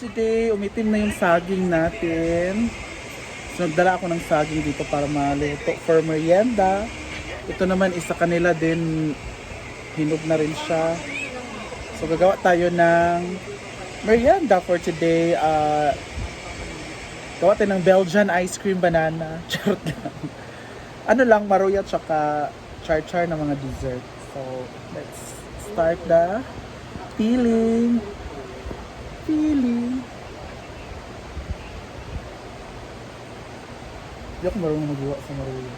today. Umitim na yung saging natin. So, nagdala ako ng saging dito para maluto for merienda. Ito naman isa kanila din, hinog na rin siya. So, gagawa tayo ng merienda for today. Gawa tayo ng Belgian ice cream banana. Charot lang. Ano lang, maruya tsaka char-char na mga dessert. So, let's start the peeling. Peeling. Hindi ako marunong magawa sa maruya.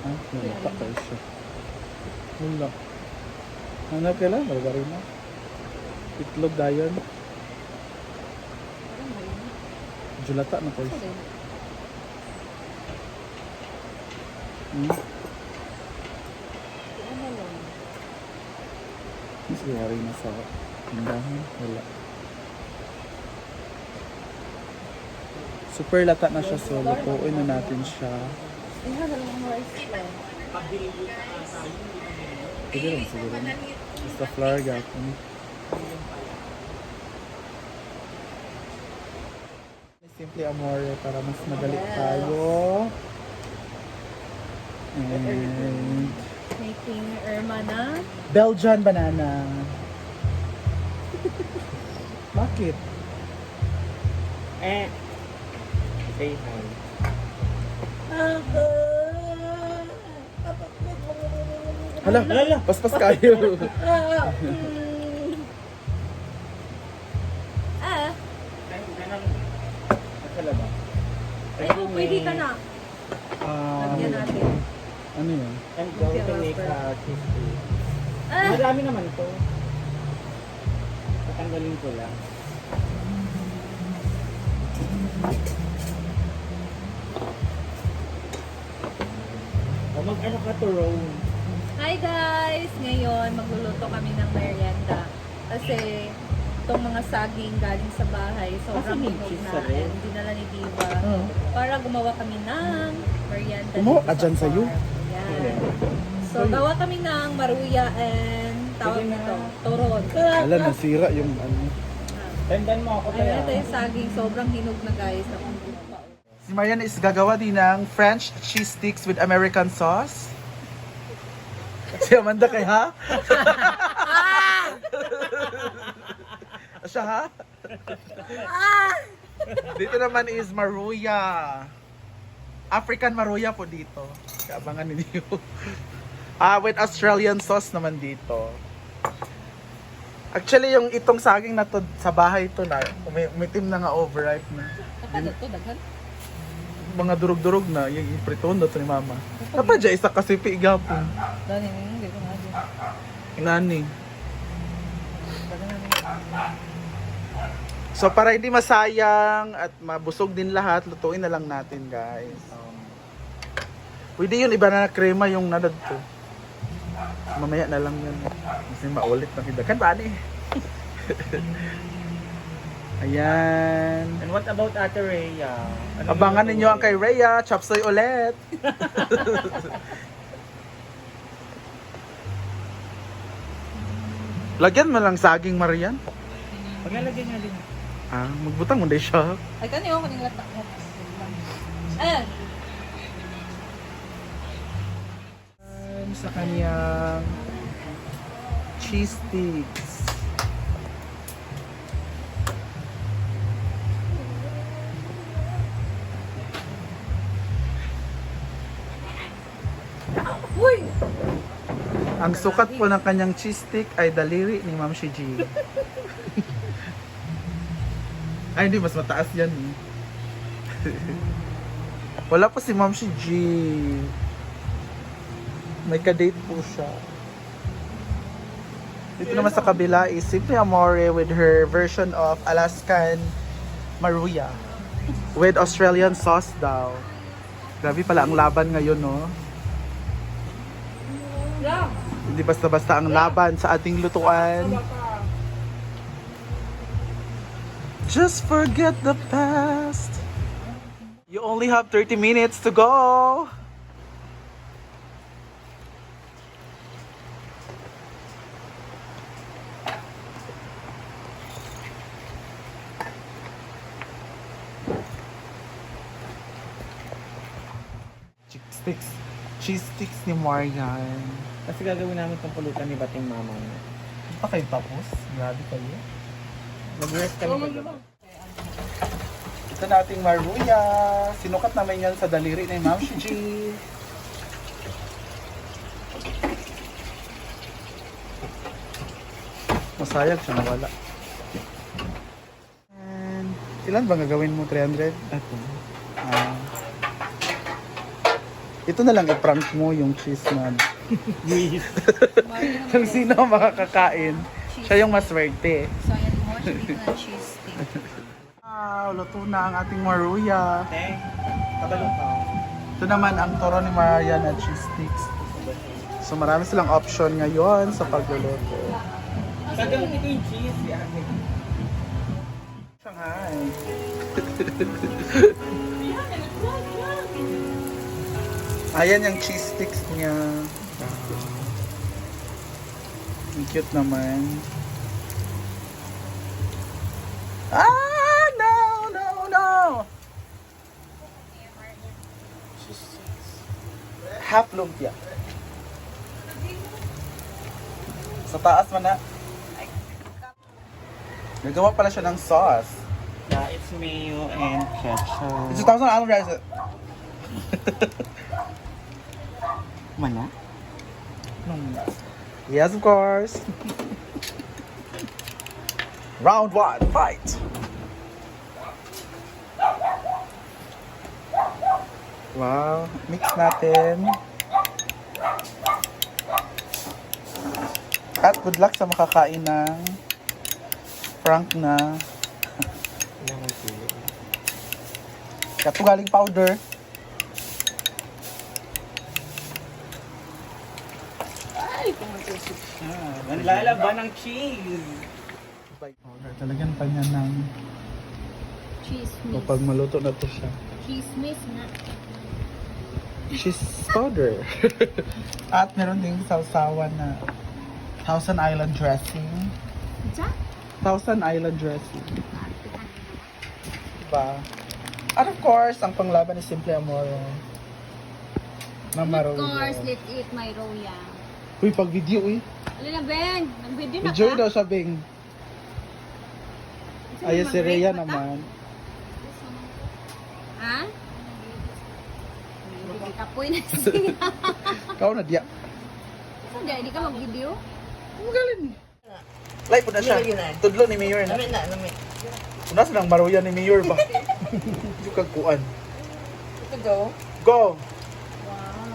Nalata kayo siya. Wala. Hanap ka lang, margarina. Itlog dayon. Julata na kayo siya. Mas yari na sa tindahan. Wala. Super lata na siya, so lutuin na natin siya. Pwede lang siguro. Basta flour gapon. Simple amore para mas madali tayo. And Making Ermana. Belgian banana. Bakit? Say hi. Hala, paspas kayo. Nakala ba? Ay, pwede ka na. Lagyan natin. Ano yun? I'm going to make a cheese cake. Marami naman to. Patanggalin ko lang. O mag-ano ka to, Rome? Hi guys! Ngayon, magluluto kami ng merienda. Kasi, itong mga saging galing sa bahay, sobrang may hinog cheese na. sa rin? And dinala ni Diva. Oo. Para gumawa kami ng merienda Gumawa dito ka dyan sa sa'yo? farm. Yan. So, gawa kami ng maruya and tawag Sige na. nito, toron. Hala, nasira yung ano. Tendan mo ako Ayan, kaya. ito yung saging. Sobrang hinog na guys. Si Marian is gagawa din ng French cheese sticks with American sauce. Si Amanda kay ha? Siya ha? Dito naman is maruya. African maruya po dito. Abangan ninyo. With Australian sauce naman dito. Actually, yung itong saging na to sa bahay to na, umitim na nga overripe na. Kapag ito, daghan. Mga durog-durog na, yung ipritondo to ni mama. Dapat dyan, isa kasi pigapon. Dani, hindi ko nga dyan. Ngani. So para hindi masayang at mabusog din lahat, lutuin na lang natin guys. Pwede yun, iba na krema yung nadad ko. Mamaya na lang yan. Kasi maulit na kita. Kan ba ni? Ayan. And what about Ate Rhea? Ano Abangan yung ninyo ang kay Rhea. Chopsoy ulit. Lagyan mo lang saging Marian. Paglalagyan nga din. Magbutang mo din siya. Ay, kanyo ako nilata mo. Ayan. Sa kanyang cheese sticks. Uy! Ang sukat po ng kanyang cheese stick ay daliri ni Ma'am Shiji. Ay, hindi. Mas mataas yan eh. Wala pa si Ma'am Shiji. May ka-date po siya. Dito naman sa kabila is Simple Amore with her version of Alaskan Maruya. With Australian sauce daw. Grabe pala ang laban ngayon, no? Yeah. Hindi basta-basta ang laban sa ating lutuan. Just forget the past. You only have 30 minutes to go. sticks. Cheese sticks ni Marian. Kasi gagawin namin itong pulutan ni Bating Mama. Hindi pa kayo tapos? Grabe kayo. Mag-rest kami. Ito nating maruya. Sinukat namin yan sa daliri ni Ma'am Shiji. Masayag siya, nawala. And, ilan ba gagawin mo? 300? Ako. Ah. Ito na lang i-prank mo yung cheese man. Yes. Kung sino ang makakakain, siya yung maswerte. So, ayan mo, dito na cheese stick. Wow, luto na ang ating maruya. Teng. Kabalong ka. Ito naman ang toro ni Marian na cheese sticks. So marami silang option ngayon sa pagluluto. Sagang ito yung cheese. Yan. Shanghai. Ayan yung cheese sticks niya. Ang cute naman. Ah! No! No! No! Half lumpia. Sa taas man na. Nagawa pala siya ng sauce. Yeah, it's mayo and ketchup. It's 2,000 Allen rice. Mana? Yes, of course. Round 1, fight! Wow, mix natin. At good luck sa makakain ng Frank na Ilang may sili. katugaling powder. Ay, pumatusok siya. Nanlalaban ng cheese. Powder. Talagyan pa niya ng Cheese kapag maluto na to siya. Cheese mix na. Cheese powder. At meron ding sausawan na Thousand Island dressing. Diyan? Thousand Island dressing. Diba? At of course, ang panglaban is Simple Amore. Na Of maroon. course, let's eat my roya. Uy, pag video eh. Alin na, Ben? Nag-video na Video ka? daw siya, Bing. Ayan si Rhea naman. Ha? Hindi ka po na siya. Ikaw na diya. Saan di? Hindi ka mag-video? Magaling. Live po na siya. Tudlo ni Mayor na. Nami. Unas nang maruya ni Mayor ba? Yung kagkuan. Ito go. Go! Wow.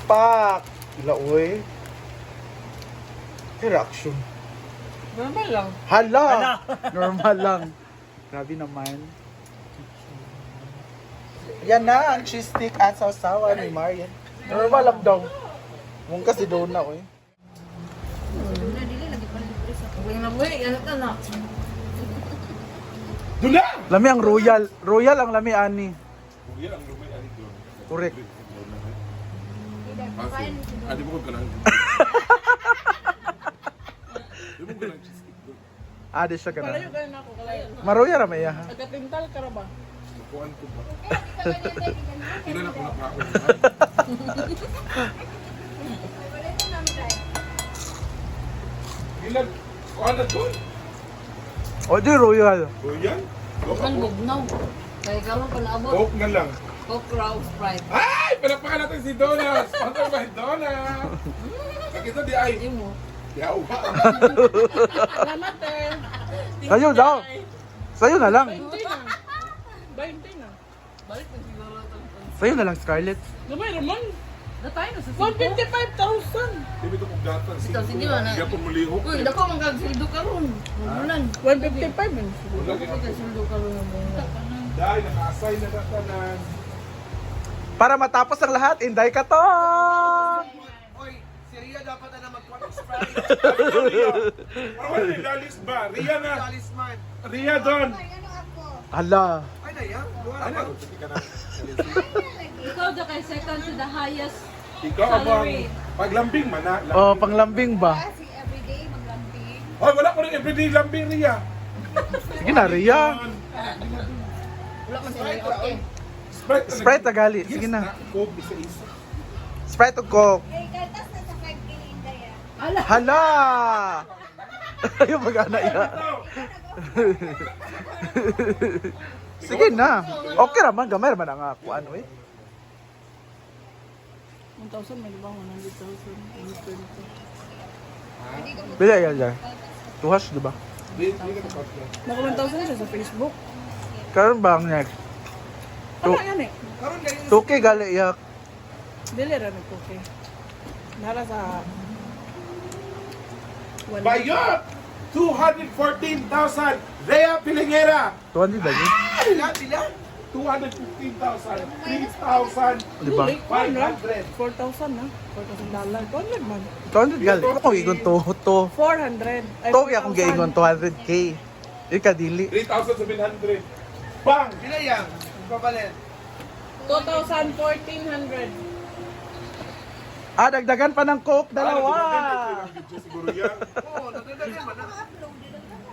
Pak! Ila, uy. Reaction. Normal lang. Hala! Normal lang. Grabe naman. Yan na ang cheese stick at sausawan ni Marian. Normal lang daw. Mung kasi doon na, uy. Doon na, dili. Lagi pa libre sa Uwing na mo ano ka na? Lami ang royal. Royal ang lami, ani. Correct. Adi mo ko ganang. Di mo ganang cheesecake doon. Adi siya ganun. Kalayo na ako, kalayo. Maroya ra maya. Taga-tintal ka ra ba? Nakuhaan ko ba? Ilan ako nakaon. Ilan? Kuhaan na doon. O di royal. O yan. Kan bugnaw. Kaya karon pa naabot. Coke na lang. Coke Raw Sprite. Ay! Palapakan natin si Donna! Sponsor by Donna! Sakito di ay. Imo. Yaw. Salamat eh. Sa'yo daw. Sa'yo na lang. 20 na. 20 na. Balik na siguro ito. Sa'yo na lang, Scarlett. Gamay naman. Na tayo na sa 155,000. Di ba ito kong gatan? Ito, sige ba na? Di ako mulihok. Uy, dako man kag sildo karon. Mulan. 155 man. Wala ka na. Sildo karon mo. Dahil naka-assign na tatanan. Para matapos ang lahat, inday ka to! Oy, si Ria dapat na mag-quack Sprite. Parang wala yung lalis ba? Ria na! Talisman. Ria doon! Hala. Ay na yan. Luha Ano? na. Sige ka na. Ikaw the kay second to the highest Ikaw abang paglambing man na. Oh, panglambing ba? kasi everyday maglambing. Hoy, wala ko rin everyday lambing Ria. Sige na, Ria. Wala man sila okay. Sprite na Sprite na gali. Sige na. Coke isa-isa. Sprite o Coke? Eh, kaltas na sa 5 kilinda yan. Hala! Ayaw mag-ana iya. Sige na. Okay naman, gamay naman ang ako. Ano eh? 1,000 may ba? 100,000. Bila yan dyan. Tuhas, di ba? Naka 1,000 siya sa Facebook. Karon ba ang next? Ano yan eh? Karon kayo Tuki gali iyak. Dili ra nagtuki. Nara sa... Bayot! 214,000! Rhea Pilingera! 200 ba yun? sila. 215,000! 3,500! Di ba? 4,000 na. $4,000. 200 man. 200 gali. Ano kung igon to? 400. Ay, To kaya akong gaingon 200k. Ika dili. 3,700! Bang! Sila yan. Papalit. 2,000, 1,400. Ah, dagdagan pa ng Coke, dalawa. Siguro yan. Oo, nagdadagan man. Upload din ang mga